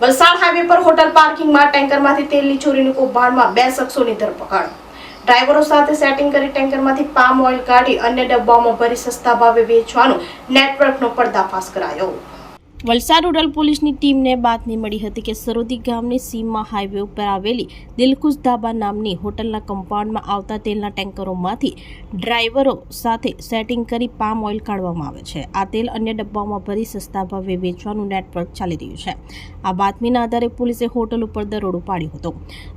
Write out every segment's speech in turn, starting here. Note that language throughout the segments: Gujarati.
વલસાડ હાઈવે પર હોટલ પાર્કિંગમાં ટેન્કરમાંથી તેલની ચોરીની કૌભાંડમાં 2 શખ્સોની ધરપકડ। ડ્રાઈવરો સાથે સેટિંગ કરી ટેન્કરમાંથી પામ ઓઇલ કાઢી અન્ય ડબ્બામાં ભરી સસ્તા ભાવે વેચવાનો નેટવર્કનો પર્દાફાશ કરાયો। વલસાડ રૂરલ પોલીસની ટીમને બાતમી મળી હતી કે સરોદી ગામની સીમમાં હાઈવે ઉપર આવેલી દિલખુશ ધાબા નામની હોટલના કમ્પાઉન્ડમાં આવતા તેલના ટેન્કરોમાંથી ડ્રાઈવરો સાથે સેટિંગ કરી પામ ઓઇલ કાઢવામાં આવે છે। આ તેલ અન્ય ડબ્બાઓમાં ભરી સસ્તા ભાવે વેચવાનું નેટવર્ક ચાલી રહ્યું છે। આ બાતમીના આધારે પોલીસે હોટલ ઉપર દરોડો પાડ્યો હતો।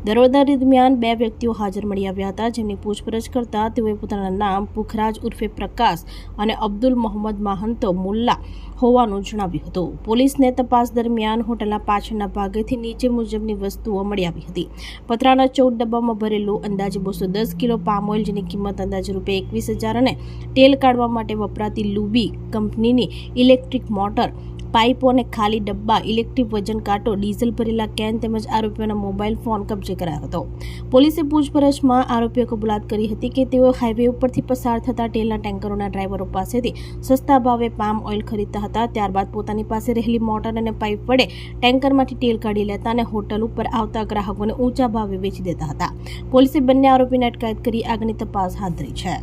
દરોડા દરમિયાન 2 વ્યક્તિઓ હાજર મળી આવ્યા હતા, જેમની પૂછપરછ કરતા તેઓએ પોતાના નામ પુખરાજ ઉર્ફે પ્રકાશ અને અબ્દુલ મોહમ્મદ મહંતો મુલ્લા હોવાનું જણાવ્યું હતું। પોલીસને તપાસ દરમિયાન હોટલના પાછળના ભાગેથી નીચે મુજબની વસ્તુઓ મળી આવી હતી। પતરાના 14 ડબ્બામાં ભરેલું અંદાજે 210 કિલો પામ ઓઇલ, જેની કિંમત અંદાજે ₹21,000 અને તેલ કાઢવા માટે વપરાતી લુબી કંપનીની ઇલેક્ટ્રિક મોટર, પાઇપો અને ખાલી ડબ્બા, ઇલેક્ટ્રિક વજન કાંટો, ડીઝલ ભરેલા કેન તેમજ આરોપીઓના મોબાઈલ ફોન કબજે કરાયો હતો। પોલીસે પૂછપરછમાં આરોપીઓ કબૂલાત કરી હતી કે તેઓ હાઈવે ઉપરથી પસાર થતા તેલના ટેન્કરોના ડ્રાઈવરો પાસેથી સસ્તા ભાવે પામ ઓઇલ ખરીદતા હતા। ત્યારબાદ પોતાની પાસે રહેલી મોટર અને પાઇપ વડે ટેન્કરમાંથી તેલ કાઢી લેતા અને હોટલ ઉપર આવતા ગ્રાહકોને ઊંચા ભાવે વેચી દેતા હતા। પોલીસે બંને આરોપીને અટકાયત કરી આગળની તપાસ હાથ ધરી છે।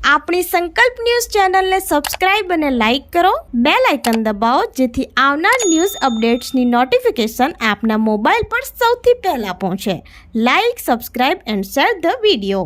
આપણી સંકલ્પ ન્યૂઝ ચેનલને સબસ્ક્રાઇબ અને લાઇક કરો, બેલ આઇકન દબાવો, જેથી આવનાર ન્યૂઝ અપડેટ્સની નોટિફિકેશન આપના મોબાઈલ પર સૌથી પહેલા પહોંચે। Like, subscribe and share the video.